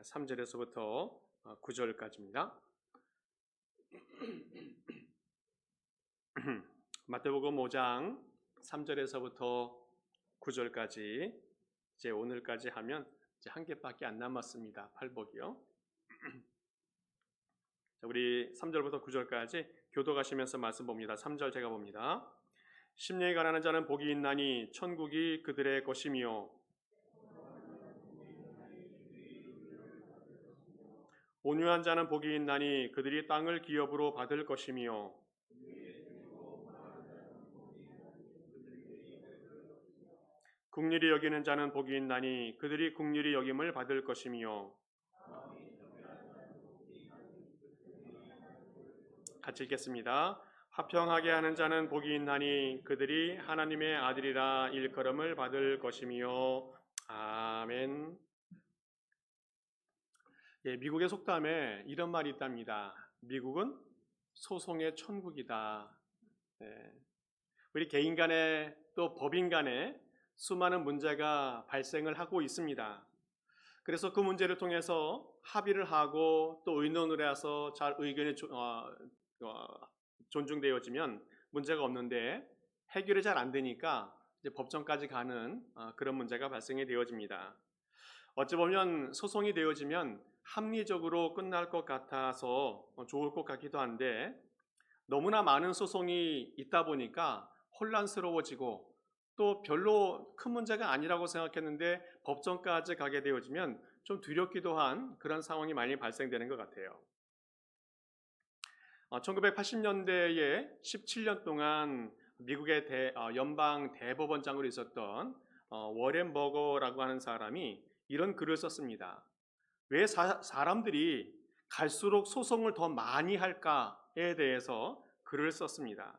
3절에서부터 9절까지입니다. 마태복음 5장 3절에서부터 9절까지 이제 오늘까지 하면 이제 한 개밖에 안 남았습니다. 팔복이요. 우리 3절부터 9절까지 교도가시면서 말씀 봅니다. 3절 제가 봅니다. 심령이 가난한 자는 복이 있나니 천국이 그들의 것이며 온유한 자는 복이 있나니 그들이 땅을 기업으로 받을 것이며 국률이 여기는 자는 복이 있나니 그들이 국률이 여김을 받을 것이며 같이 읽겠습니다. 화평하게 하는 자는 복이 있나니 그들이 하나님의 아들이라 일컬음을 받을 것이며 아멘. 미국의 속담에 이런 말이 있답니다. 미국은 소송의 천국이다. 우리 개인 간에 또 법인 간에 수많은 문제가 발생을 하고 있습니다. 그래서 그 문제를 통해서 합의를 하고 또 의논을 해서 잘 의견이 존중되어지면 문제가 없는데 해결이 잘 안 되니까 이제 법정까지 가는 그런 문제가 발생이 되어집니다. 어찌 보면 소송이 되어지면 합리적으로 끝날 것 같아서 좋을 것 같기도 한데 너무나 많은 소송이 있다 보니까 혼란스러워지고 또 별로 큰 문제가 아니라고 생각했는데 법정까지 가게 되어지면 좀 두렵기도 한 그런 상황이 많이 발생되는 것 같아요. 1980년대에 17년 동안 미국의 연방 대법원장으로 있었던 워렌 버거라고 하는 사람이 이런 글을 썼습니다. 왜 사람들이 갈수록 소송을 더 많이 할까에 대해서 글을 썼습니다.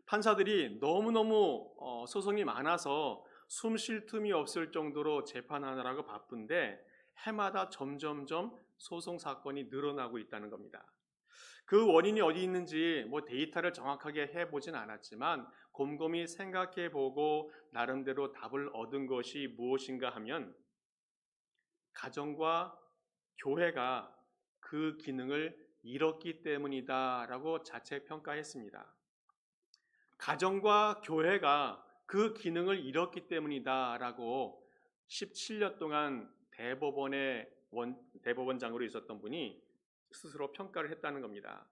판사들이 너무너무 소송이 많아서 숨 쉴 틈이 없을 정도로 재판하느라고 바쁜데 해마다 점점점 소송 사건이 늘어나고 있다는 겁니다. 그 원인이 어디 있는지 데이터를 정확하게 해보진 않았지만 곰곰이 생각해보고 나름대로 답을 얻은 것이 무엇인가 하면 가정과 교회가 그 기능을 잃었기 때문이다라고 자체 평가했습니다. 가정과 교회가 그 기능을 잃었기 때문이다라고 17년 동안 대법원장으로 있었던 분이 스스로 평가를 했다는 겁니다.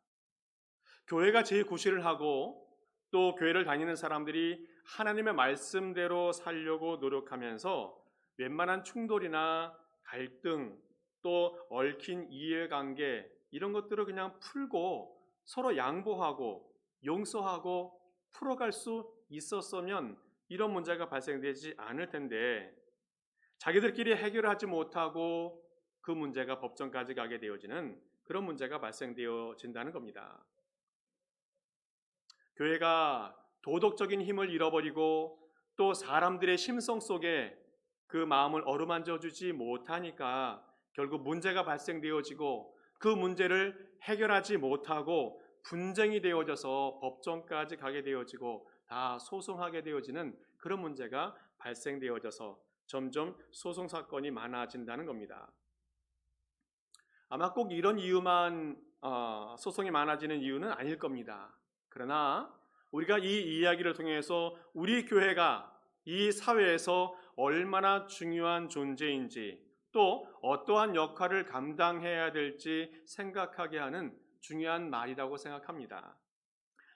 교회가 제9시를 하고 또 교회를 다니는 사람들이 하나님의 말씀대로 살려고 노력하면서 웬만한 충돌이나 갈등 또 얽힌 이해관계 이런 것들을 그냥 풀고 서로 양보하고 용서하고 풀어갈 수 있었으면 이런 문제가 발생되지 않을 텐데 자기들끼리 해결하지 못하고 그 문제가 법정까지 가게 되어지는 그런 문제가 발생되어진다는 겁니다. 교회가 도덕적인 힘을 잃어버리고 또 사람들의 심성 속에 그 마음을 어루만져 주지 못하니까 결국 문제가 발생되어지고 그 문제를 해결하지 못하고 분쟁이 되어져서 법정까지 가게 되어지고 다 소송하게 되어지는 그런 문제가 발생되어져서 점점 소송 사건이 많아진다는 겁니다. 아마 꼭 이런 이유만 소송이 많아지는 이유는 아닐 겁니다. 그러나 우리가 이 이야기를 통해서 우리 교회가 이 사회에서 얼마나 중요한 존재인지 또 어떠한 역할을 감당해야 될지 생각하게 하는 중요한 말이라고 생각합니다.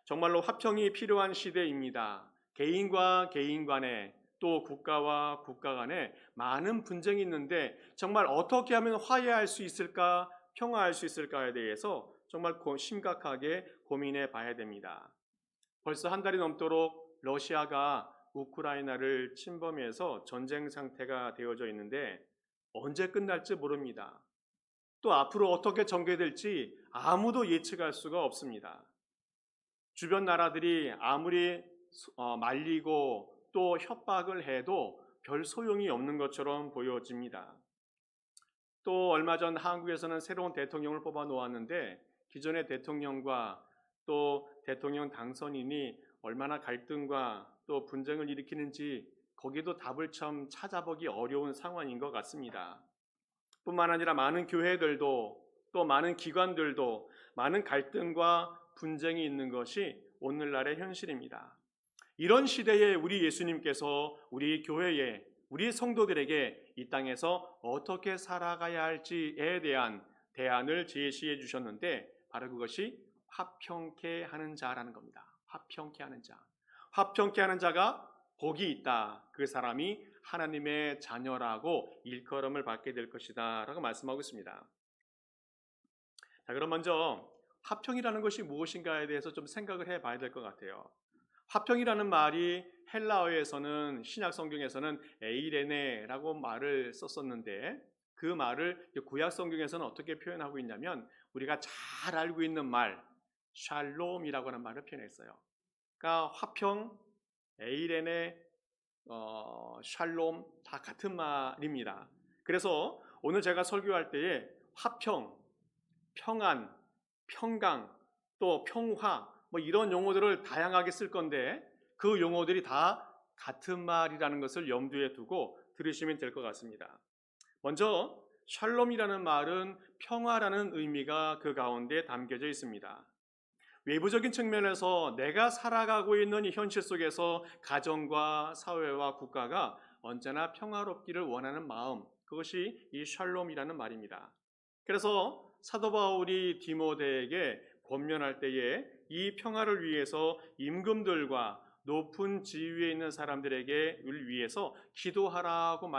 정말로 화평이 필요한 시대입니다. 개인과 개인 간에 또 국가와 국가 간에 많은 분쟁이 있는데 정말 어떻게 하면 화해할 수 있을까, 평화할 수 있을까에 대해서 정말 심각하게 고민해 봐야 됩니다. 벌써 한 달이 넘도록 러시아가 우크라이나를 침범해서 전쟁 상태가 되어져 있는데 언제 끝날지 모릅니다. 또 앞으로 어떻게 전개될지 아무도 예측할 수가 없습니다. 주변 나라들이 아무리 말리고 또 협박을 해도 별 소용이 없는 것처럼 보여집니다. 또 얼마 전 한국에서는 새로운 대통령을 뽑아 놓았는데 기존의 대통령과 또 대통령 당선인이 얼마나 갈등과 또 분쟁을 일으키는지 거기도 답을 참 찾아보기 어려운 상황인 것 같습니다. 뿐만 아니라 많은 교회들도 또 많은 기관들도 많은 갈등과 분쟁이 있는 것이 오늘날의 현실입니다. 이런 시대에 우리 예수님께서 우리 교회에 우리 성도들에게 이 땅에서 어떻게 살아가야 할지에 대한 대안을 제시해 주셨는데 바로 그것이 화평케 하는 자라는 겁니다. 화평케 하는 자. 화평케 하는 자가 복이 있다. 그 사람이 하나님의 자녀라고 일컬음을 받게 될 것이다 라고 말씀하고 있습니다. 자, 그럼 먼저 화평이라는 것이 무엇인가에 대해서 좀 생각을 해봐야 될 것 같아요. 화평이라는 말이 헬라어에서는 신약 성경에서는 에이레네라고 말을 썼었는데 그 말을 구약 성경에서는 어떻게 표현하고 있냐면 우리가 잘 알고 있는 말 샬롬이라고 하는 말을 표현했어요. 그러니까 화평, 에이레네, 샬롬 다 같은 말입니다. 그래서 오늘 제가 설교할 때에 화평, 평안, 평강, 또 평화 뭐 이런 용어들을 다양하게 쓸 건데 그 용어들이 다 같은 말이라는 것을 염두에 두고 들으시면 될 것 같습니다. 먼저 샬롬이라는 말은 평화라는 의미가 그 가운데 담겨져 있습니다. 외부적인 측면에서 내가 살아가고 있는 이 현실 속에서 가정과 사회와 국가가 언제나 평화롭기를 원하는 마음, 그것이 이 샬롬이라는 말입니다. 그래서 사도 바울이 디모데에게 권면할 때에 이 평화를 위해서 임금들과 높은 지위에 있는 사람들에게 위해서 기도하라고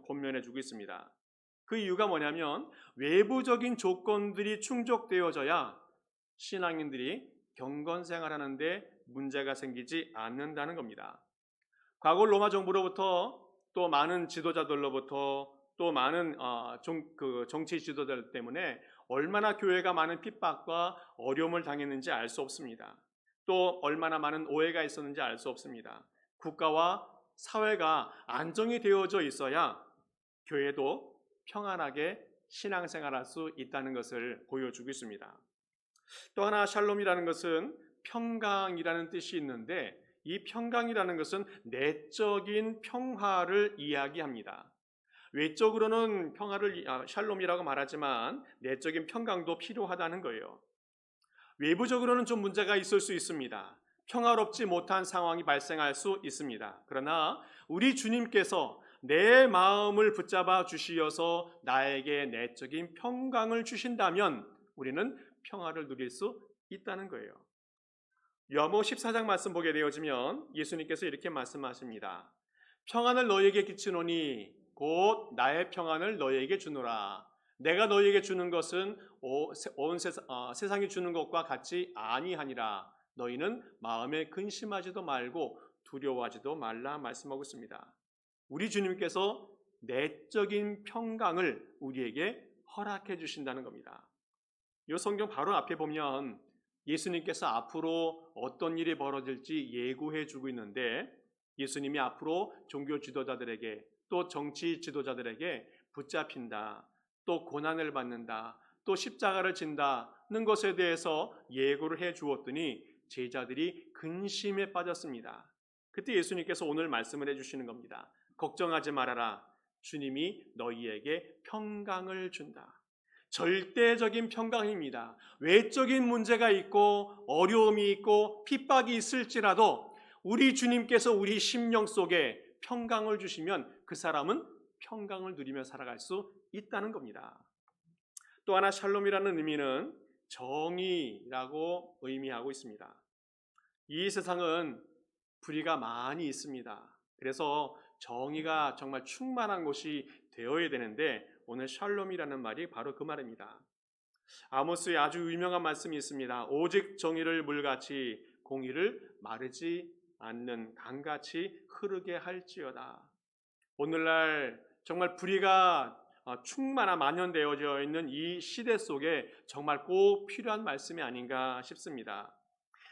권면해 주고 있습니다. 그 이유가 뭐냐면 외부적인 조건들이 충족되어져야 신앙인들이 경건 생활하는데 문제가 생기지 않는다는 겁니다. 과거 로마 정부로부터 또 많은 지도자들로부터 또 많은 정치 지도자들 때문에 얼마나 교회가 많은 핍박과 어려움을 당했는지 알 수 없습니다. 또 얼마나 많은 오해가 있었는지 알 수 없습니다. 국가와 사회가 안정이 되어져 있어야 교회도 평안하게 신앙생활할 수 있다는 것을 보여주고 있습니다. 또 하나 샬롬이라는 것은 평강이라는 뜻이 있는데 이 평강이라는 것은 내적인 평화를 이야기합니다. 외적으로는 평화를 샬롬이라고 말하지만 내적인 평강도 필요하다는 거예요. 외부적으로는 좀 문제가 있을 수 있습니다. 평화롭지 못한 상황이 발생할 수 있습니다. 그러나 우리 주님께서 내 마음을 붙잡아 주시어서 나에게 내적인 평강을 주신다면 우리는 평화를 누릴 수 있다는 거예요. 요한복음 14장 말씀 보게 되어지면 예수님께서 이렇게 말씀하십니다. 평안을 너희에게 끼치노니 곧 나의 평안을 너희에게 주노라. 내가 너희에게 주는 것은 온 세상이 주는 것과 같이 아니하니라. 너희는 마음에 근심하지도 말고 두려워하지도 말라 말씀하고 있습니다. 우리 주님께서 내적인 평강을 우리에게 허락해 주신다는 겁니다. 이 성경 바로 앞에 보면 예수님께서 앞으로 어떤 일이 벌어질지 예고해 주고 있는데 예수님이 앞으로 종교 지도자들에게 또 정치 지도자들에게 붙잡힌다, 또 고난을 받는다, 또 십자가를 진다는 것에 대해서 예고를 해 주었더니 제자들이 근심에 빠졌습니다. 그때 예수님께서 오늘 말씀을 해주시는 겁니다. 걱정하지 말아라. 주님이 너희에게 평강을 준다. 절대적인 평강입니다. 외적인 문제가 있고 어려움이 있고 핍박이 있을지라도 우리 주님께서 우리 심령 속에 평강을 주시면 그 사람은 평강을 누리며 살아갈 수 있다는 겁니다. 또 하나 샬롬이라는 의미는 정의라고 의미하고 있습니다. 이 세상은 불의가 많이 있습니다. 그래서 정의가 정말 충만한 곳이 되어야 되는데 오늘 샬롬이라는 말이 바로 그 말입니다. 아모스의 아주 유명한 말씀이 있습니다. 오직 정의를 물같이 공의를 마르지 않는 강같이 흐르게 할지어다. 오늘날 정말 불의가 충만한 만연되어져 있는 이 시대 속에 정말 꼭 필요한 말씀이 아닌가 싶습니다.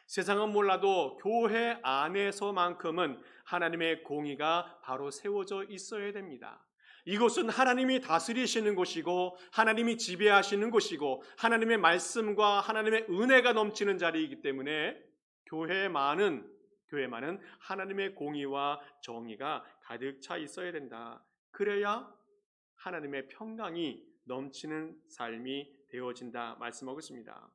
세상은 몰라도 교회 안에서만큼은 하나님의 공의가 바로 세워져 있어야 됩니다. 이곳은 하나님이 다스리시는 곳이고 하나님이 지배하시는 곳이고 하나님의 말씀과 하나님의 은혜가 넘치는 자리이기 때문에 교회만은 하나님의 공의와 정의가 가득 차 있어야 된다. 그래야 하나님의 평강이 넘치는 삶이 되어진다 말씀하고 있습니다.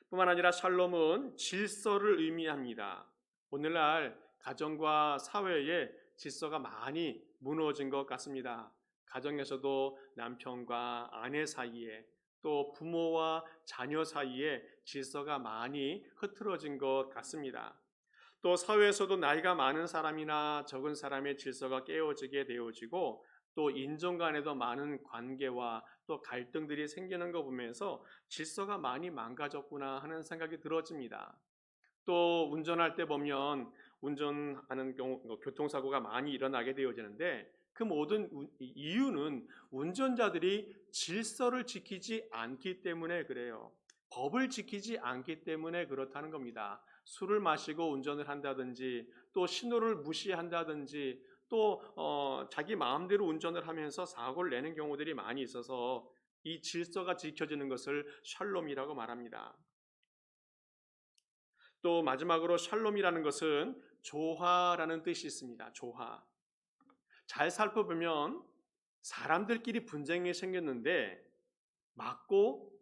뿐만 아니라 샬롬은 질서를 의미합니다. 오늘날 가정과 사회에 질서가 많이 무너진 것 같습니다. 가정에서도 남편과 아내 사이에 또 부모와 자녀 사이에 질서가 많이 흐트러진 것 같습니다. 또 사회에서도 나이가 많은 사람이나 적은 사람의 질서가 깨어지게 되어지고 또 인종 간에도 많은 관계와 또 갈등들이 생기는 거 보면서 질서가 많이 망가졌구나 하는 생각이 들어집니다. 또 운전할 때 보면 운전하는 경우 교통사고가 많이 일어나게 되어지는데 그 모든 이유는 운전자들이 질서를 지키지 않기 때문에 그래요. 법을 지키지 않기 때문에 그렇다는 겁니다. 술을 마시고 운전을 한다든지 또 신호를 무시한다든지 또 자기 마음대로 운전을 하면서 사고를 내는 경우들이 많이 있어서 이 질서가 지켜지는 것을 샬롬이라고 말합니다. 또 마지막으로 샬롬이라는 것은 조화라는 뜻이 있습니다. 조화. 잘 살펴보면 사람들끼리 분쟁이 생겼는데 맞고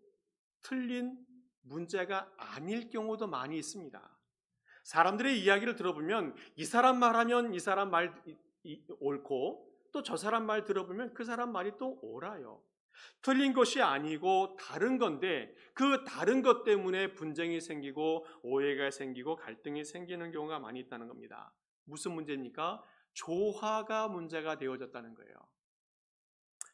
틀린 문제가 아닐 경우도 많이 있습니다. 사람들의 이야기를 들어보면 이 사람 말하면 이 사람 말 옳고 또 저 사람 말 들어보면 그 사람 말이 또 옳아요. 틀린 것이 아니고 다른 건데 그 다른 것 때문에 분쟁이 생기고 오해가 생기고 갈등이 생기는 경우가 많이 있다는 겁니다. 무슨 문제입니까? 조화가 문제가 되어졌다는 거예요.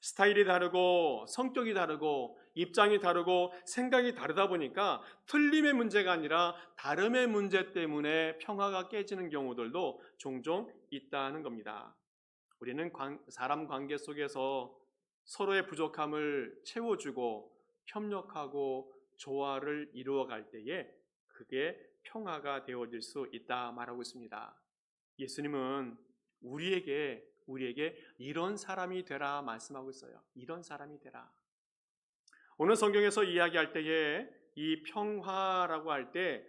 스타일이 다르고 성격이 다르고 입장이 다르고 생각이 다르다 보니까 틀림의 문제가 아니라 다름의 문제 때문에 평화가 깨지는 경우들도 종종 있다는 겁니다. 우리는 사람 관계 속에서 서로의 부족함을 채워주고 협력하고 조화를 이루어갈 때에 그게 평화가 되어질 수 있다 말하고 있습니다. 예수님은 우리에게 이런 사람이 되라 말씀하고 있어요. 이런 사람이 되라. 오늘 성경에서 이야기할 때에 이 평화라고 할 때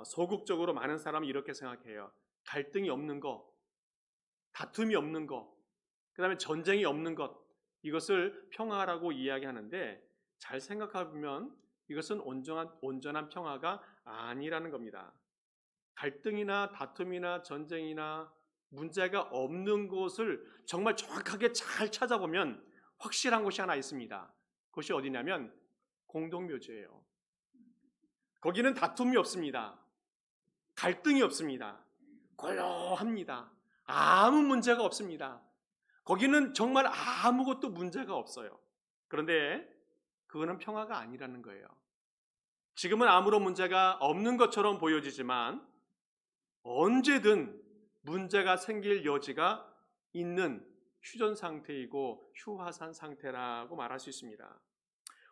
소극적으로 많은 사람이 이렇게 생각해요. 갈등이 없는 것, 다툼이 없는 것, 그 다음에 전쟁이 없는 것, 이것을 평화라고 이야기하는데 잘 생각해보면 이것은 온전한 평화가 아니라는 겁니다. 갈등이나 다툼이나 전쟁이나 문제가 없는 곳을 정말 정확하게 잘 찾아보면 확실한 곳이 하나 있습니다. 그것이 어디냐면 공동묘지예요. 거기는 다툼이 없습니다. 갈등이 없습니다. 고요합니다. 아무 문제가 없습니다. 거기는 정말 아무것도 문제가 없어요. 그런데 그거는 평화가 아니라는 거예요. 지금은 아무런 문제가 없는 것처럼 보여지지만 언제든 문제가 생길 여지가 있는 휴전 상태이고 휴화산 상태라고 말할 수 있습니다.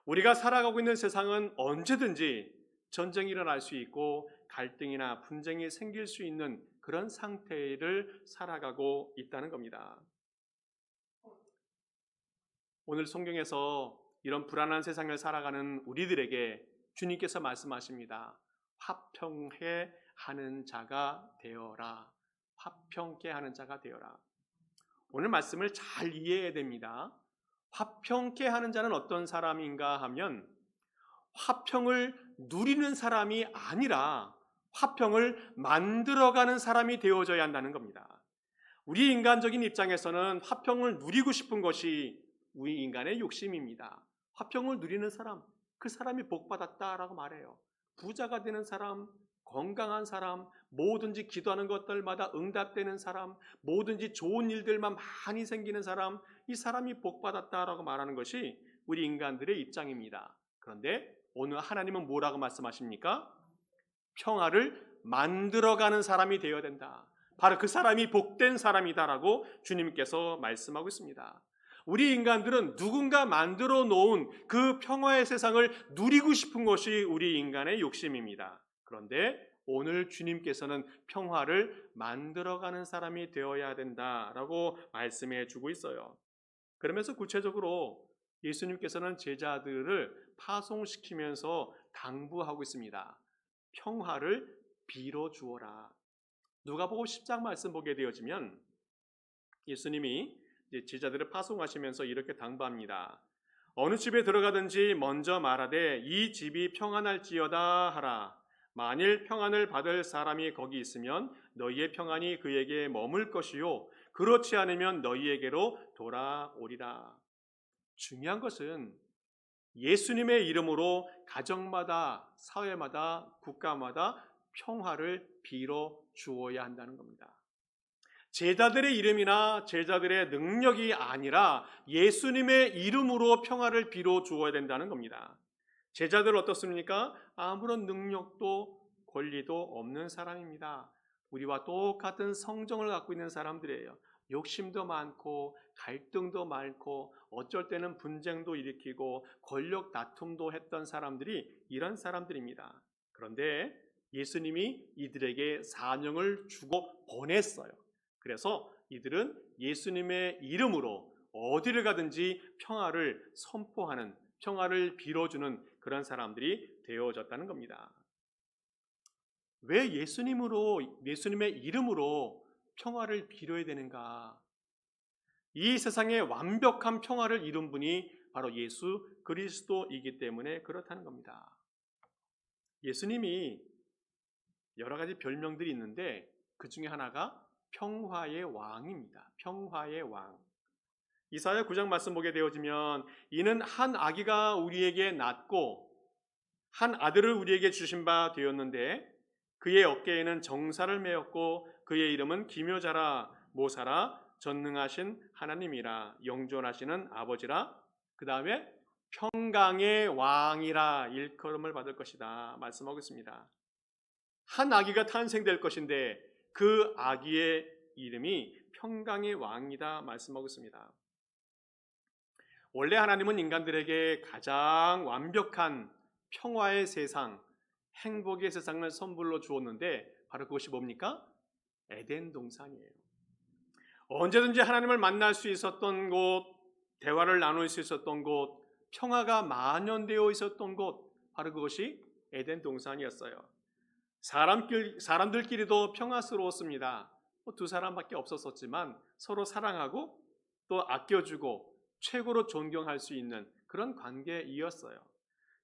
우리가 살아가고 있는 세상은 언제든지 전쟁이 일어날 수 있고 갈등이나 분쟁이 생길 수 있는 그런 상태를 살아가고 있다는 겁니다. 오늘 성경에서 이런 불안한 세상을 살아가는 우리들에게 주님께서 말씀하십니다. 화평케 하는 자가 되어라. 화평케 하는 자가 되어라. 오늘 말씀을 잘 이해해야 됩니다. 화평케 하는 자는 어떤 사람인가 하면 화평을 누리는 사람이 아니라 화평을 만들어가는 사람이 되어져야 한다는 겁니다. 우리 인간적인 입장에서는 화평을 누리고 싶은 것이 우리 인간의 욕심입니다. 화평을 누리는 사람, 그 사람이 복받았다라고 말해요. 부자가 되는 사람, 건강한 사람, 뭐든지 기도하는 것들마다 응답되는 사람, 뭐든지 좋은 일들만 많이 생기는 사람, 이 사람이 복받았다라고 말하는 것이 우리 인간들의 입장입니다. 그런데 오늘 하나님은 뭐라고 말씀하십니까? 평화를 만들어가는 사람이 되어야 된다. 바로 그 사람이 복된 사람이다라고 주님께서 말씀하고 있습니다. 우리 인간들은 누군가 만들어 놓은 그 평화의 세상을 누리고 싶은 것이 우리 인간의 욕심입니다. 그런데 오늘 주님께서는 평화를 만들어가는 사람이 되어야 된다라고 말씀해 주고 있어요. 그러면서 구체적으로 예수님께서는 제자들을 파송시키면서 당부하고 있습니다. 평화를 빌어주어라. 누가복음 10장 말씀 보게 되어지면 예수님이 이제 제자들을 파송하시면서 이렇게 당부합니다. 어느 집에 들어가든지 먼저 말하되 이 집이 평안할지어다 하라. 만일 평안을 받을 사람이 거기 있으면 너희의 평안이 그에게 머물 것이요 그렇지 않으면 너희에게로 돌아오리라. 중요한 것은 예수님의 이름으로 가정마다, 사회마다, 국가마다 평화를 빌어 주어야 한다는 겁니다. 제자들의 이름이나 제자들의 능력이 아니라 예수님의 이름으로 평화를 빌어 주어야 된다는 겁니다. 제자들 어떻습니까? 아무런 능력도 권리도 없는 사람입니다. 우리와 똑같은 성정을 갖고 있는 사람들이에요. 욕심도 많고 갈등도 많고 어쩔 때는 분쟁도 일으키고 권력 다툼도 했던 사람들이 이런 사람들입니다. 그런데 예수님이 이들에게 사명을 주고 보냈어요. 그래서 이들은 예수님의 이름으로 어디를 가든지 평화를 선포하는, 평화를 빌어주는 그런 사람들이 되어졌다는 겁니다. 왜 예수님의 이름으로 평화를 빌어야 되는가? 이 세상에 완벽한 평화를 이룬 분이 바로 예수 그리스도이기 때문에 그렇다는 겁니다. 예수님이 여러 가지 별명들이 있는데 그 중에 하나가 평화의 왕입니다. 평화의 왕. 이사야 9장 말씀 보게 되어지면 이는 한 아기가 우리에게 낳고 한 아들을 우리에게 주신 바 되었는데 그의 어깨에는 정사를 메었고 그의 이름은 기묘자라 모사라 전능하신 하나님이라 영존하시는 아버지라 그 다음에 평강의 왕이라 일컬음을 받을 것이다 말씀하고 있습니다. 한 아기가 탄생될 것인데 그 아기의 이름이 평강의 왕이다 말씀하고 있습니다. 원래 하나님은 인간들에게 가장 완벽한 평화의 세상, 행복의 세상을 선물로 주었는데 바로 그것이 뭡니까? 에덴 동산이에요. 언제든지 하나님을 만날 수 있었던 곳, 대화를 나눌 수 있었던 곳, 평화가 만연되어 있었던 곳, 바로 그것이 에덴 동산이었어요. 사람들끼리도 평화스러웠습니다. 두 사람밖에 없었지만 서로 사랑하고 또 아껴주고 최고로 존경할 수 있는 그런 관계이었어요.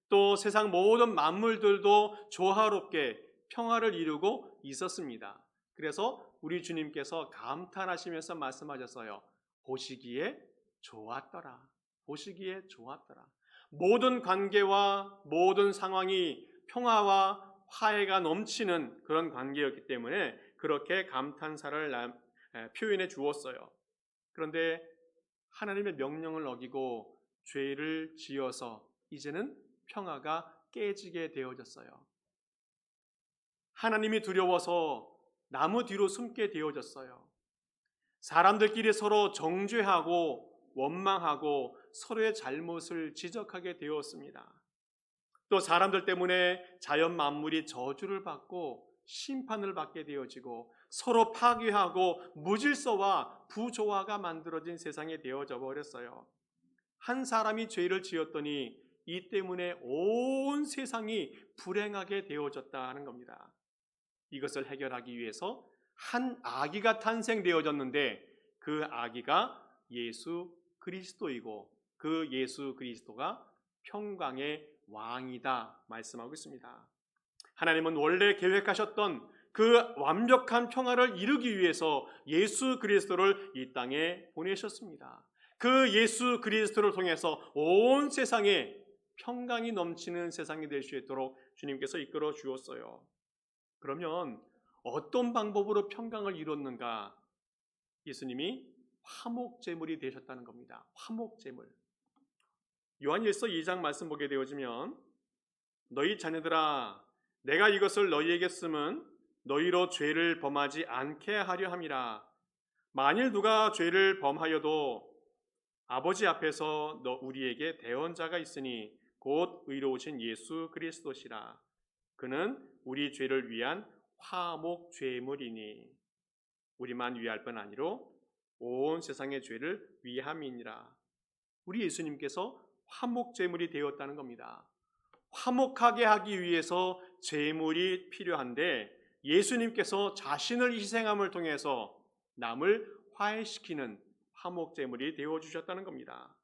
또 세상 모든 만물들도 조화롭게 평화를 이루고 있었습니다. 그래서 우리 주님께서 감탄하시면서 말씀하셨어요. 보시기에 좋았더라. 보시기에 좋았더라. 모든 관계와 모든 상황이 평화와 화해가 넘치는 그런 관계였기 때문에 그렇게 감탄사를 표현해 주었어요. 그런데 하나님의 명령을 어기고 죄를 지어서 이제는 평화가 깨지게 되어졌어요. 하나님이 두려워서 나무 뒤로 숨게 되어졌어요. 사람들끼리 서로 정죄하고 원망하고 서로의 잘못을 지적하게 되었습니다. 또 사람들 때문에 자연 만물이 저주를 받고 심판을 받게 되어지고 서로 파괴하고 무질서와 부조화가 만들어진 세상이 되어져 버렸어요. 한 사람이 죄를 지었더니 이 때문에 온 세상이 불행하게 되어졌다는 겁니다. 이것을 해결하기 위해서 한 아기가 탄생되어졌는데 그 아기가 예수 그리스도이고 그 예수 그리스도가 평강의 왕이다 말씀하고 있습니다. 하나님은 원래 계획하셨던 그 완벽한 평화를 이루기 위해서 예수 그리스도를 이 땅에 보내셨습니다. 그 예수 그리스도를 통해서 온 세상에 평강이 넘치는 세상이 될 수 있도록 주님께서 이끌어 주었어요. 그러면 어떤 방법으로 평강을 이뤘는가? 예수님이 화목제물이 되셨다는 겁니다. 화목제물. 요한일서 2장 말씀 보게 되어지면 너희 자녀들아 내가 이것을 너희에게 쓰면 너희로 죄를 범하지 않게 하려 함이라. 만일 누가 죄를 범하여도 아버지 앞에서 우리에게 대언자가 있으니 곧 의로우신 예수 그리스도시라. 그는 우리 죄를 위한 화목제물이니 우리만 위할 뿐 아니로 온 세상의 죄를 위함이니라. 우리 예수님께서 화목제물이 되었다는 겁니다. 화목하게 하기 위해서 제물이 필요한데 예수님께서 자신을 희생함을 통해서 남을 화해시키는 화목제물이 되어주셨다는 겁니다.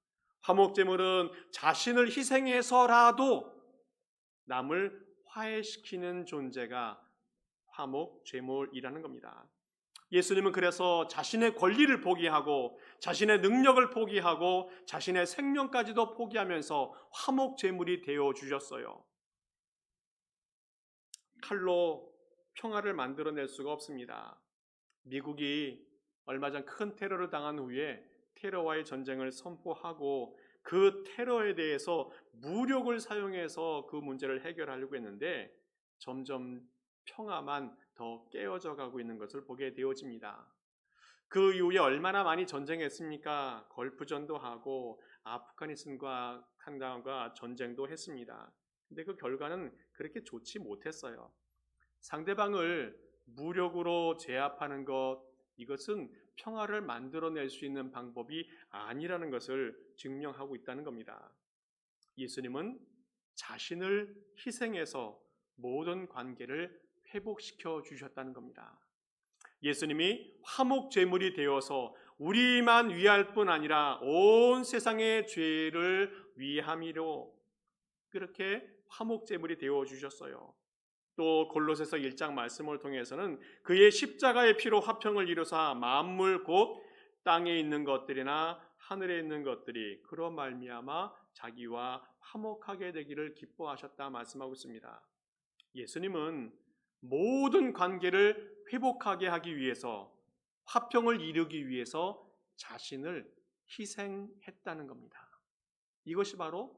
화목제물은 자신을 희생해서라도 남을 화해시키는 존재가 화목제물이라는 겁니다. 예수님은 그래서 자신의 권리를 포기하고 자신의 능력을 포기하고 자신의 생명까지도 포기하면서 화목제물이 되어주셨어요. 칼로 평화를 만들어낼 수가 없습니다. 미국이 얼마 전 큰 테러를 당한 후에 테러와의 전쟁을 선포하고 그 테러에 대해서 무력을 사용해서 그 문제를 해결하려고 했는데 점점 평화만 더 깨어져 가고 있는 것을 보게 되어집니다. 그 이후에 얼마나 많이 전쟁했습니까? 걸프전도 하고 아프가니스탄과 전쟁도 했습니다. 근데 그 결과는 그렇게 좋지 못했어요. 상대방을 무력으로 제압하는 것, 이것은 평화를 만들어낼 수 있는 방법이 아니라는 것을 증명하고 있다는 겁니다. 예수님은 자신을 희생해서 모든 관계를 회복시켜 주셨다는 겁니다. 예수님이 화목제물이 되어서 우리만 위할 뿐 아니라 온 세상의 죄를 위함이로 그렇게 화목제물이 되어 주셨어요. 또 골로새서 1장 말씀을 통해서는 그의 십자가의 피로 화평을 이루사 만물 곧 땅에 있는 것들이나 하늘에 있는 것들이 그로 말미암아 자기와 화목하게 되기를 기뻐하셨다 말씀하고 있습니다. 예수님은 모든 관계를 회복하게 하기 위해서 화평을 이루기 위해서 자신을 희생했다는 겁니다. 이것이 바로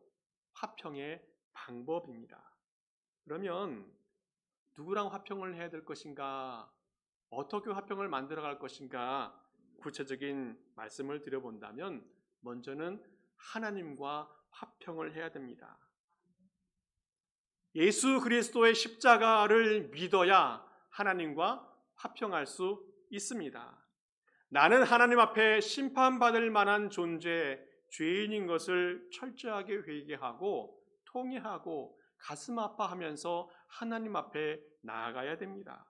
화평의 방법입니다. 그러면 누구랑 화평을 해야 될 것인가? 어떻게 화평을 만들어갈 것인가? 구체적인 말씀을 드려본다면 먼저는 하나님과 화평을 해야 됩니다. 예수 그리스도의 십자가를 믿어야 하나님과 화평할 수 있습니다. 나는 하나님 앞에 심판받을 만한 존재, 죄인인 것을 철저하게 회개하고 통회하고 가슴 아파하면서 하나님 앞에 나아가야 됩니다.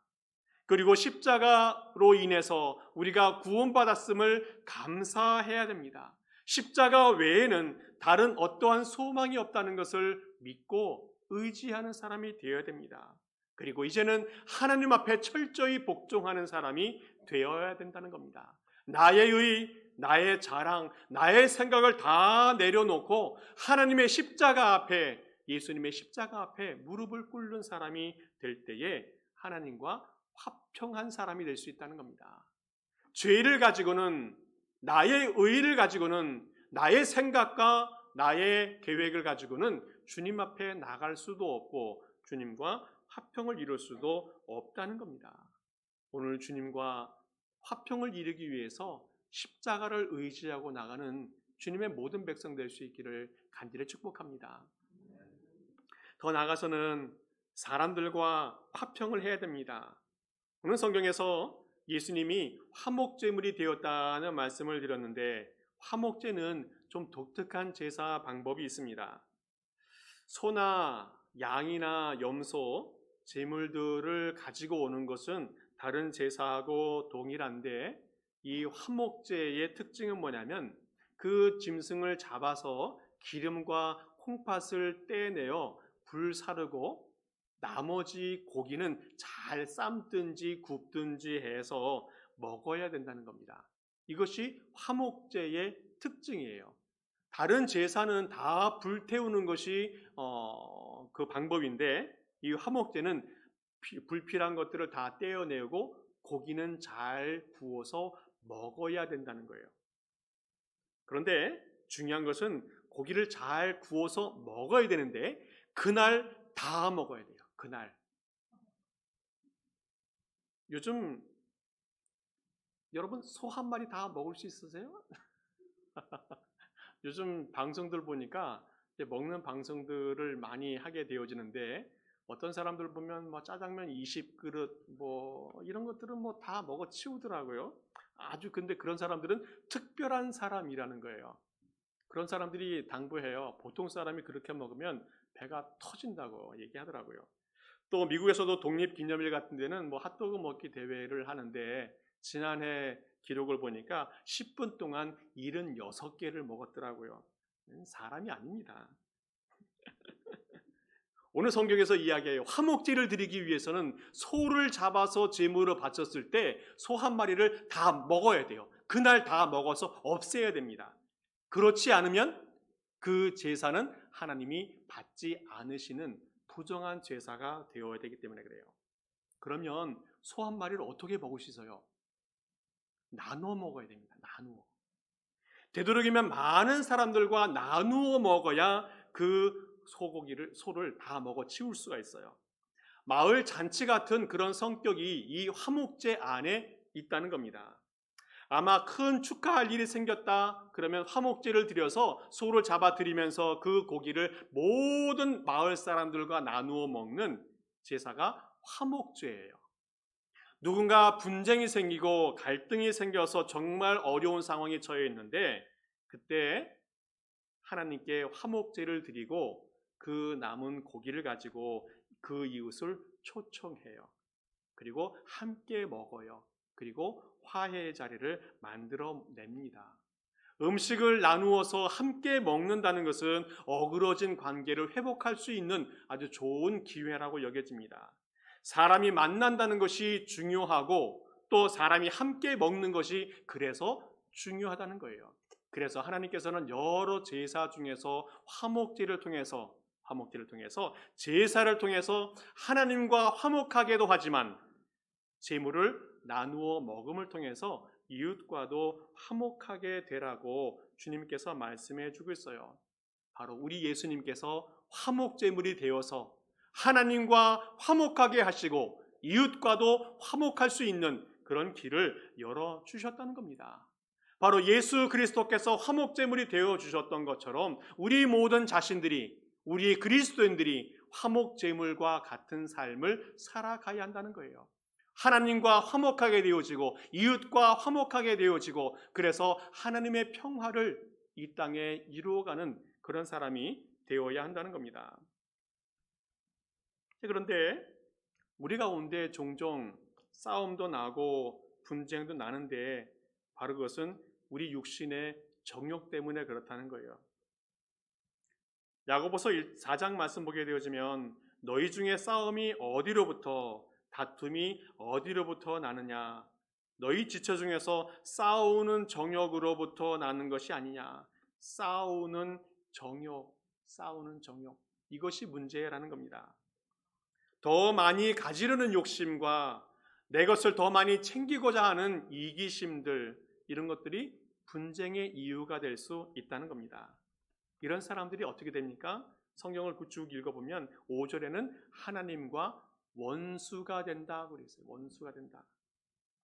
그리고 십자가로 인해서 우리가 구원받았음을 감사해야 됩니다. 십자가 외에는 다른 어떠한 소망이 없다는 것을 믿고 의지하는 사람이 되어야 됩니다. 그리고 이제는 하나님 앞에 철저히 복종하는 사람이 되어야 된다는 겁니다. 나의 의, 나의 자랑, 나의 생각을 다 내려놓고 하나님의 십자가 앞에, 예수님의 십자가 앞에 무릎을 꿇는 사람이 될 때에 하나님과 화평한 사람이 될 수 있다는 겁니다. 죄를 가지고는, 나의 의를 가지고는, 나의 생각과 나의 계획을 가지고는 주님 앞에 나갈 수도 없고 주님과 화평을 이룰 수도 없다는 겁니다. 오늘 주님과 화평을 이루기 위해서 십자가를 의지하고 나가는 주님의 모든 백성 될 수 있기를 간절히 축복합니다. 더 나아가서는 사람들과 화평을 해야 됩니다. 오늘 성경에서 예수님이 화목제물이 되었다는 말씀을 드렸는데 화목제는 좀 독특한 제사 방법이 있습니다. 소나 양이나 염소, 제물들을 가지고 오는 것은 다른 제사하고 동일한데 이 화목제의 특징은 뭐냐면 그 짐승을 잡아서 기름과 콩팥을 떼내어 불 사르고 나머지 고기는 잘 삶든지 굽든지 해서 먹어야 된다는 겁니다. 이것이 화목제의 특징이에요. 다른 제사는 다 불태우는 것이 그 방법인데 이 화목제는 불필요한 것들을 다 떼어내고 고기는 잘 구워서 먹어야 된다는 거예요. 그런데 중요한 것은 고기를 잘 구워서 먹어야 되는데 그날 다 먹어야 돼요. 그날. 요즘 여러분 소 한 마리 다 먹을 수 있으세요? 요즘 방송들 보니까 먹는 방송들을 많이 하게 되어지는데 어떤 사람들 보면 뭐 짜장면 20그릇 뭐 이런 것들은 뭐 다 먹어 치우더라고요. 아주 근데 그런 사람들은 특별한 사람이라는 거예요. 그런 사람들이 당부해요. 보통 사람이 그렇게 먹으면 배가 터진다고 얘기하더라고요. 또 미국에서도 독립기념일 같은 데는 뭐 핫도그 먹기 대회를 하는데 지난해 기록을 보니까 10분 동안 76개를 먹었더라고요. 사람이 아닙니다. 오늘 성경에서 이야기해요. 화목제를 드리기 위해서는 소를 잡아서 제물로 바쳤을 때 소 한 마리를 다 먹어야 돼요. 그날 다 먹어서 없애야 됩니다. 그렇지 않으면 그 제사는 하나님이 받지 않으시는 부정한 제사가 되어야 되기 때문에 그래요. 그러면 소 한 마리를 어떻게 먹을 수 있어요? 나누어 먹어야 됩니다. 나누어. 되도록이면 많은 사람들과 나누어 먹어야 그 소를 다 먹어 치울 수가 있어요. 마을 잔치 같은 그런 성격이 이 화목제 안에 있다는 겁니다. 아마 큰 축하할 일이 생겼다 그러면 화목제를 드려서 소를 잡아 드리면서 그 고기를 모든 마을 사람들과 나누어 먹는 제사가 화목제예요. 누군가 분쟁이 생기고 갈등이 생겨서 정말 어려운 상황에 처해 있는데 그때 하나님께 화목제를 드리고 그 남은 고기를 가지고 그 이웃을 초청해요. 그리고 함께 먹어요. 그리고 화해의 자리를 만들어냅니다. 음식을 나누어서 함께 먹는다는 것은 어그러진 관계를 회복할 수 있는 아주 좋은 기회라고 여겨집니다. 사람이 만난다는 것이 중요하고 또 사람이 함께 먹는 것이 그래서 중요하다는 거예요. 그래서 하나님께서는 여러 제사 중에서 화목제를 통해서 제사를 통해서 하나님과 화목하게도 하지만 제물을 나누어 먹음을 통해서 이웃과도 화목하게 되라고 주님께서 말씀해 주고 있어요. 바로 우리 예수님께서 화목제물이 되어서 하나님과 화목하게 하시고 이웃과도 화목할 수 있는 그런 길을 열어주셨다는 겁니다. 바로 예수 그리스도께서 화목제물이 되어주셨던 것처럼 우리 모든 자신들이 우리 그리스도인들이 화목제물과 같은 삶을 살아가야 한다는 거예요. 하나님과 화목하게 되어지고 이웃과 화목하게 되어지고 그래서 하나님의 평화를 이 땅에 이루어가는 그런 사람이 되어야 한다는 겁니다. 그런데 우리 가운데 종종 싸움도 나고 분쟁도 나는데 바로 그것은 우리 육신의 정욕 때문에 그렇다는 거예요. 야고보서 4장 말씀 보게 되어지면 너희 중에 싸움이 어디로부터 다툼이 어디로부터 나느냐 너희 지체 중에서 싸우는 정욕으로부터 나는 것이 아니냐 싸우는 정욕 이것이 문제라는 겁니다. 더 많이 가지려는 욕심과 내 것을 더 많이 챙기고자 하는 이기심들 이런 것들이 분쟁의 이유가 될 수 있다는 겁니다. 이런 사람들이 어떻게 됩니까? 성경을 쭉 읽어보면 5절에는 하나님과 원수가 된다 그랬어요. 원수가 된다.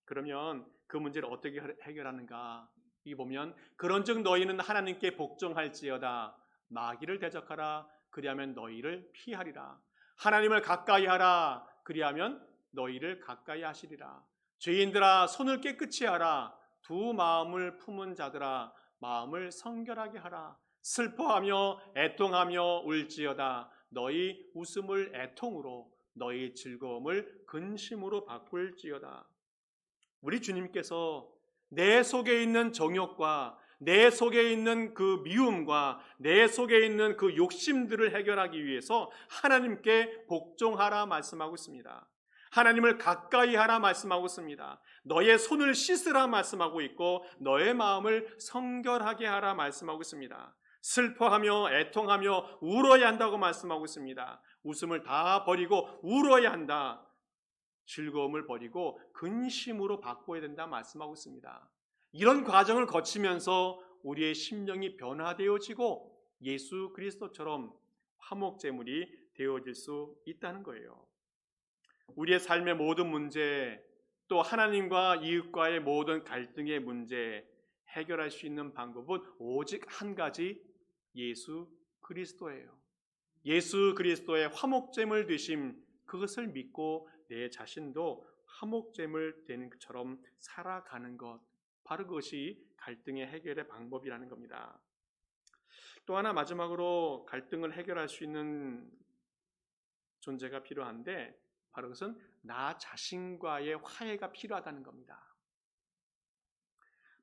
그러면 그 문제를 어떻게 해결하는가? 이 보면 그런즉 너희는 하나님께 복종할지어다. 마귀를 대적하라. 그리하면 너희를 피하리라. 하나님을 가까이 하라. 그리하면 너희를 가까이 하시리라. 죄인들아 손을 깨끗이 하라. 두 마음을 품은 자들아 마음을 성결하게 하라. 슬퍼하며 애통하며 울지어다. 너희 웃음을 애통으로 너희 즐거움을 근심으로 바꿀지어다. 우리 주님께서 내 속에 있는 정욕과 내 속에 있는 그 미움과 내 속에 있는 그 욕심들을 해결하기 위해서 하나님께 복종하라 말씀하고 있습니다. 하나님을 가까이 하라 말씀하고 있습니다. 너의 손을 씻으라 말씀하고 있고 너의 마음을 성결하게 하라 말씀하고 있습니다. 슬퍼하며 애통하며 울어야 한다고 말씀하고 있습니다. 웃음을 다 버리고 울어야 한다. 즐거움을 버리고 근심으로 바꿔야 된다 말씀하고 있습니다. 이런 과정을 거치면서 우리의 심령이 변화되어지고 예수 그리스도처럼 화목제물이 되어질 수 있다는 거예요. 우리의 삶의 모든 문제, 또 하나님과 이웃과의 모든 갈등의 문제 해결할 수 있는 방법은 오직 한 가지, 예수 그리스도예요. 예수 그리스도의 화목제물 되심, 그것을 믿고 내 자신도 화목제물 되는 것처럼 살아가는 것, 바로 그것이 갈등의 해결의 방법이라는 겁니다. 또 하나 마지막으로 갈등을 해결할 수 있는 존재가 필요한데 바로 그것은 나 자신과의 화해가 필요하다는 겁니다.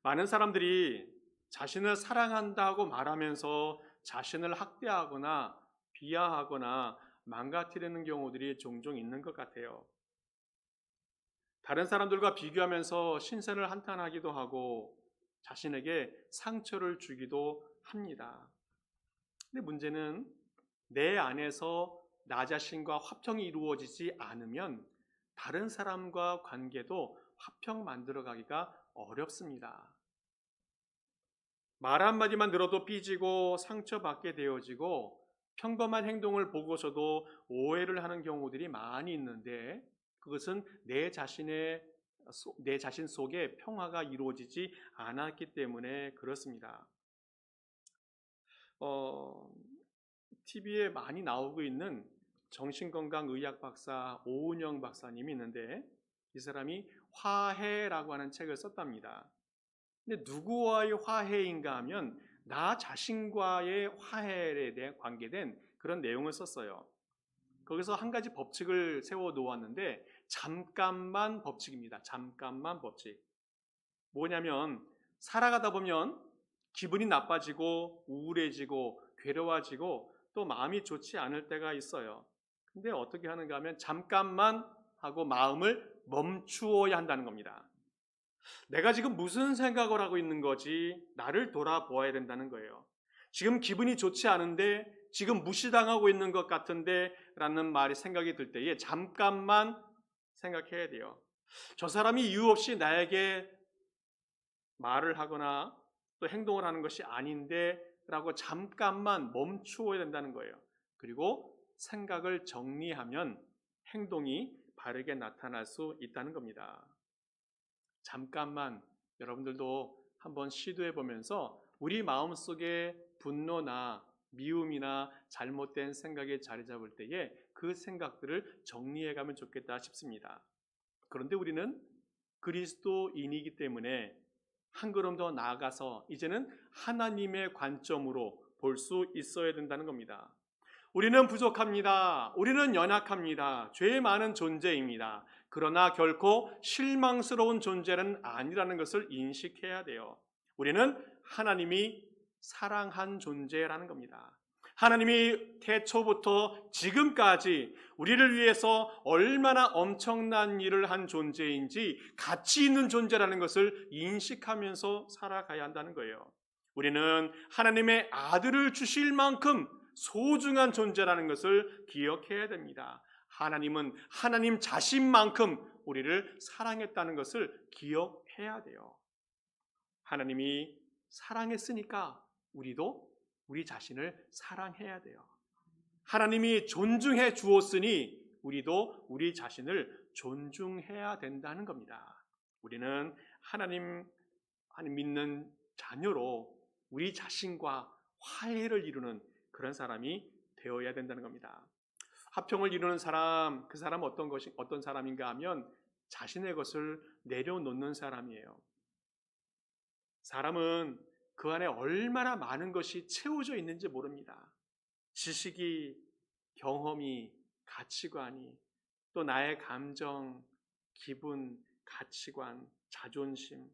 많은 사람들이 자신을 사랑한다고 말하면서 자신을 학대하거나 비하하거나 망가뜨리는 경우들이 종종 있는 것 같아요. 다른 사람들과 비교하면서 신세를 한탄하기도 하고 자신에게 상처를 주기도 합니다. 근데 문제는 내 안에서 나 자신과 화평이 이루어지지 않으면 다른 사람과 관계도 화평 만들어가기가 어렵습니다. 말 한마디만 들어도 삐지고 상처받게 되어지고 평범한 행동을 보고서도 오해를 하는 경우들이 많이 있는데 그것은 내 자신 속에 평화가 이루어지지 않았기 때문에 그렇습니다. TV에 많이 나오고 있는 정신건강의학 박사 오은영 박사님이 있는데 이 사람이 화해라고 하는 책을 썼답니다. 근데 누구와의 화해인가 하면 나 자신과의 화해에 대해 관계된 그런 내용을 썼어요. 거기서 한 가지 법칙을 세워 놓았는데 잠깐만 법칙입니다. 잠깐만 법칙. 뭐냐면 살아가다 보면 기분이 나빠지고 우울해지고 괴로워지고 또 마음이 좋지 않을 때가 있어요. 근데 어떻게 하는가 하면 잠깐만 하고 마음을 멈추어야 한다는 겁니다. 내가 지금 무슨 생각을 하고 있는 거지? 나를 돌아보아야 된다는 거예요. 지금 기분이 좋지 않은데 지금 무시당하고 있는 것 같은데 라는 말이 생각이 들 때에 잠깐만 생각해야 돼요. 저 사람이 이유 없이 나에게 말을 하거나 또 행동을 하는 것이 아닌데 라고 잠깐만 멈추어야 된다는 거예요. 그리고 생각을 정리하면 행동이 바르게 나타날 수 있다는 겁니다. 잠깐만 여러분들도 한번 시도해 보면서 우리 마음속에 분노나 미움이나 잘못된 생각에 자리 잡을 때에 그 생각들을 정리해 가면 좋겠다 싶습니다. 그런데 우리는 그리스도인이기 때문에 한 걸음 더 나아가서 이제는 하나님의 관점으로 볼 수 있어야 된다는 겁니다. 우리는 부족합니다. 우리는 연약합니다. 죄 많은 존재입니다. 그러나 결코 실망스러운 존재는 아니라는 것을 인식해야 돼요. 우리는 하나님이 사랑한 존재라는 겁니다. 하나님이 태초부터 지금까지 우리를 위해서 얼마나 엄청난 일을 한 존재인지 가치 있는 존재라는 것을 인식하면서 살아가야 한다는 거예요. 우리는 하나님의 아들을 주실 만큼 소중한 존재라는 것을 기억해야 됩니다. 하나님은 하나님 자신만큼 우리를 사랑했다는 것을 기억해야 돼요. 하나님이 사랑했으니까 우리도 우리 자신을 사랑해야 돼요. 하나님이 존중해 주었으니 우리도 우리 자신을 존중해야 된다는 겁니다. 우리는 하나님 믿는 자녀로 우리 자신과 화해를 이루는 그런 사람이 되어야 된다는 겁니다. 화평을 이루는 사람, 그 사람은 어떤 사람인가 하면 자신의 것을 내려놓는 사람이에요. 사람은 그 안에 얼마나 많은 것이 채워져 있는지 모릅니다. 지식이, 경험이, 가치관이, 또 나의 감정, 기분, 가치관, 자존심,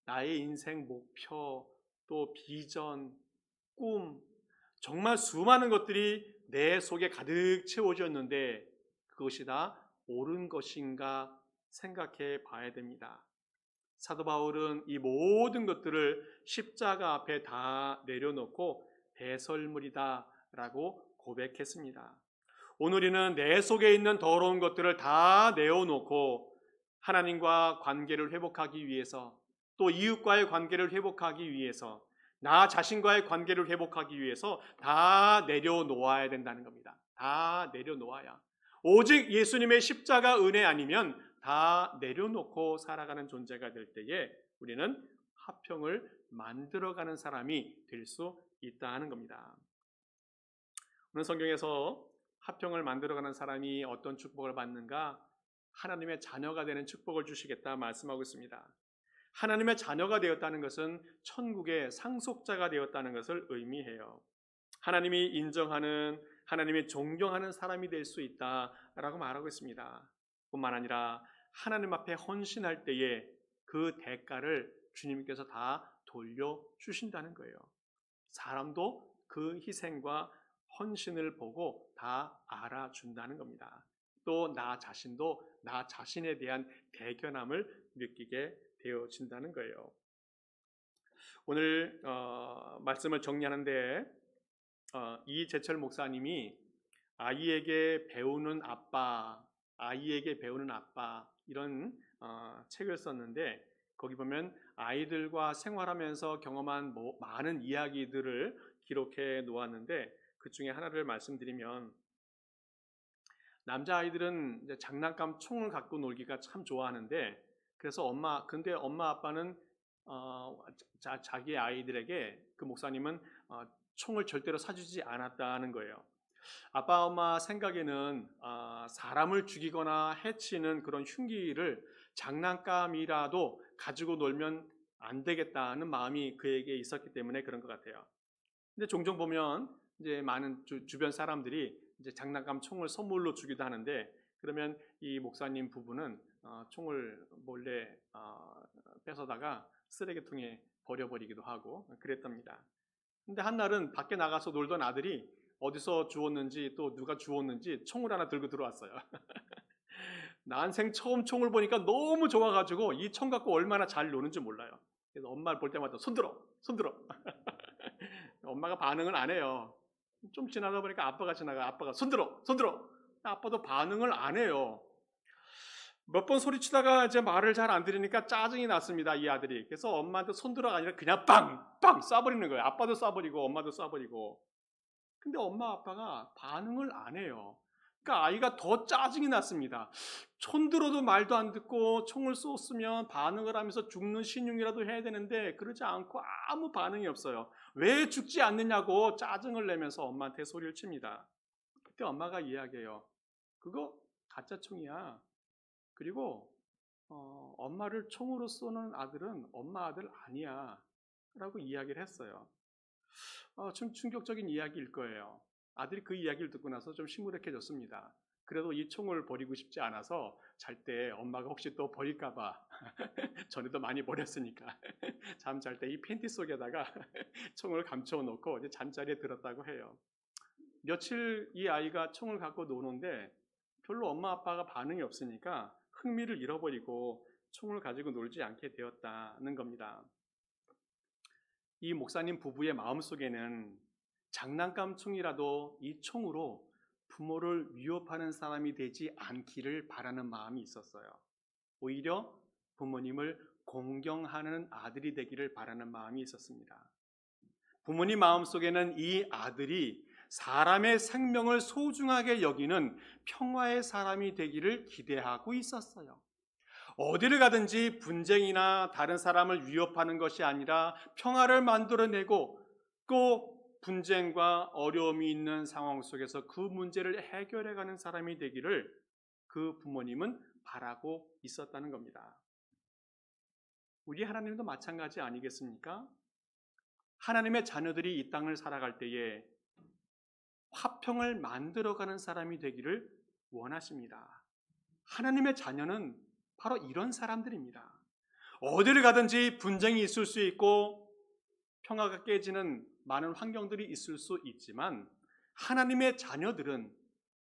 나의 인생 목표, 또 비전, 꿈, 정말 수많은 것들이 내 속에 가득 채워졌는데 그것이 다 옳은 것인가 생각해 봐야 됩니다. 사도 바울은 이 모든 것들을 십자가 앞에 다 내려놓고 배설물이다 라고 고백했습니다. 오늘은 내 속에 있는 더러운 것들을 다 내어놓고 하나님과 관계를 회복하기 위해서 또 이웃과의 관계를 회복하기 위해서 나 자신과의 관계를 회복하기 위해서 다 내려놓아야 된다는 겁니다. 다 내려놓아야. 오직 예수님의 십자가 은혜 아니면 다 내려놓고 살아가는 존재가 될 때에 우리는 화평을 만들어가는 사람이 될 수 있다는 겁니다. 오늘 성경에서 화평을 만들어가는 사람이 어떤 축복을 받는가? 하나님의 자녀가 되는 축복을 주시겠다 말씀하고 있습니다. 하나님의 자녀가 되었다는 것은 천국의 상속자가 되었다는 것을 의미해요. 하나님이 인정하는, 하나님이 존경하는 사람이 될 수 있다라고 말하고 있습니다. 뿐만 아니라 하나님 앞에 헌신할 때에 그 대가를 주님께서 다 돌려주신다는 거예요. 사람도 그 희생과 헌신을 보고 다 알아준다는 겁니다. 또 나 자신도 나 자신에 대한 대견함을 느끼게 되어진다는 거예요. 오늘 말씀을 정리하는데 이재철 목사님이 아이에게 배우는 아빠 이런 책을 썼는데 거기 보면 아이들과 생활하면서 경험한 많은 이야기들을 기록해 놓았는데 그 중에 하나를 말씀드리면 남자아이들은 이제 장난감 총을 갖고 놀기가 참 좋아하는데 그래서 근데 엄마 아빠는 자기 아이들에게 그 목사님은 총을 절대로 사주지 않았다는 거예요. 아빠 엄마 생각에는 사람을 죽이거나 해치는 그런 흉기를 장난감이라도 가지고 놀면 안 되겠다는 마음이 그에게 있었기 때문에 그런 것 같아요. 근데 종종 보면 이제 많은 주변 사람들이 이제 장난감 총을 선물로 주기도 하는데 그러면 이 목사님 부부는 총을 몰래 뺏어다가 쓰레기통에 버려버리기도 하고 그랬답니다. 근데 한날은 밖에 나가서 놀던 아들이 어디서 주웠는지 또 누가 주웠는지 총을 하나 들고 들어왔어요. 난생 처음 총을 보니까 너무 좋아가지고 이 총 갖고 얼마나 잘 노는지 몰라요. 그래서 엄마를 볼 때마다 손들어. 엄마가 반응을 안 해요. 좀 지나다 보니까 아빠가 손들어. 아빠도 반응을 안 해요. 몇 번 소리치다가 이제 말을 잘 안 들으니까 짜증이 났습니다, 이 아들이. 그래서 엄마한테 손들어가 아니라 그냥 빵 쏴버리는 거예요. 아빠도 쏴버리고 엄마도 쏴버리고. 근데 엄마 아빠가 반응을 안 해요. 그러니까 아이가 더 짜증이 났습니다. 손들어도 말도 안 듣고 총을 쏘으면 반응을 하면서 죽는 신용이라도 해야 되는데 그러지 않고 아무 반응이 없어요. 왜 죽지 않느냐고 짜증을 내면서 엄마한테 소리를 칩니다. 그때 엄마가 이야기해요. 그거 가짜 총이야. 그리고 엄마를 총으로 쏘는 아들은 엄마 아들 아니야 라고 이야기를 했어요. 좀 충격적인 이야기일 거예요. 아들이 그 이야기를 듣고 나서 좀 시무룩해졌습니다. 그래도 이 총을 버리고 싶지 않아서 잘 때 엄마가 혹시 또 버릴까봐 전에도 많이 버렸으니까 잠잘 때 이 팬티 속에다가 총을 감춰놓고 이제 잠자리에 들었다고 해요. 며칠 이 아이가 총을 갖고 노는데 별로 엄마 아빠가 반응이 없으니까 흥미를 잃어버리고 총을 가지고 놀지 않게 되었다는 겁니다. 이 목사님 부부의 마음속에는 장난감 총이라도 이 총으로 부모를 위협하는 사람이 되지 않기를 바라는 마음이 있었어요. 오히려 부모님을 공경하는 아들이 되기를 바라는 마음이 있었습니다. 부모님 마음속에는 이 아들이 사람의 생명을 소중하게 여기는 평화의 사람이 되기를 기대하고 있었어요. 어디를 가든지 분쟁이나 다른 사람을 위협하는 것이 아니라 평화를 만들어내고 또 분쟁과 어려움이 있는 상황 속에서 그 문제를 해결해가는 사람이 되기를 그 부모님은 바라고 있었다는 겁니다. 우리 하나님도 마찬가지 아니겠습니까? 하나님의 자녀들이 이 땅을 살아갈 때에 화평을 만들어가는 사람이 되기를 원하십니다. 하나님의 자녀는 바로 이런 사람들입니다. 어디를 가든지 분쟁이 있을 수 있고 평화가 깨지는 많은 환경들이 있을 수 있지만 하나님의 자녀들은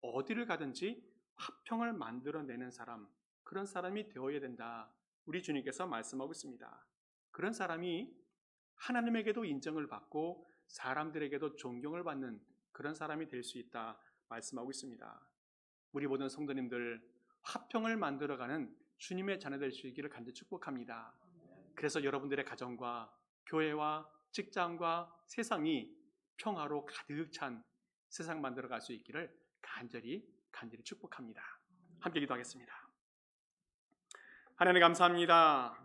어디를 가든지 화평을 만들어내는 사람, 그런 사람이 되어야 된다. 우리 주님께서 말씀하고 있습니다. 그런 사람이 하나님에게도 인정을 받고 사람들에게도 존경을 받는 그런 사람이 될 수 있다 말씀하고 있습니다. 우리 모든 성도님들 화평을 만들어가는 주님의 자녀 될 수 있기를 간절히 축복합니다. 그래서 여러분들의 가정과 교회와 직장과 세상이 평화로 가득 찬 세상 만들어갈 수 있기를 간절히 축복합니다. 함께 기도하겠습니다. 하나님 감사합니다.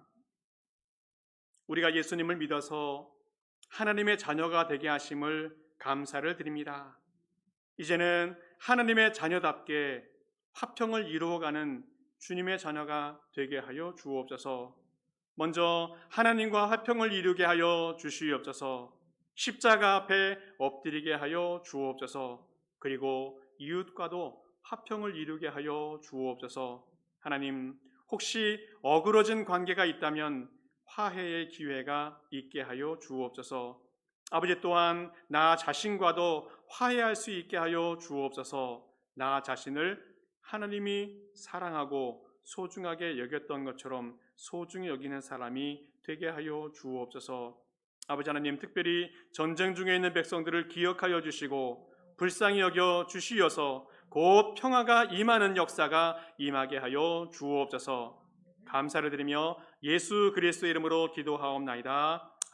우리가 예수님을 믿어서 하나님의 자녀가 되게 하심을 감사를 드립니다. 이제는 하나님의 자녀답게 화평을 이루어가는 주님의 자녀가 되게 하여 주옵소서. 먼저 하나님과 화평을 이루게 하여 주시옵소서. 십자가 앞에 엎드리게 하여 주옵소서. 그리고 이웃과도 화평을 이루게 하여 주옵소서. 하나님, 혹시 어그러진 관계가 있다면 화해의 기회가 있게 하여 주옵소서. 아버지, 또한 나 자신과도 화해할 수 있게 하여 주옵소서. 나 자신을 하나님이 사랑하고 소중하게 여겼던 것처럼 소중히 여기는 사람이 되게 하여 주옵소서. 아버지 하나님, 특별히 전쟁 중에 있는 백성들을 기억하여 주시고 불쌍히 여겨 주시어서 곧 평화가 임하는 역사가 임하게 하여 주옵소서. 감사를 드리며 예수 그리스도의 이름으로 기도하옵나이다.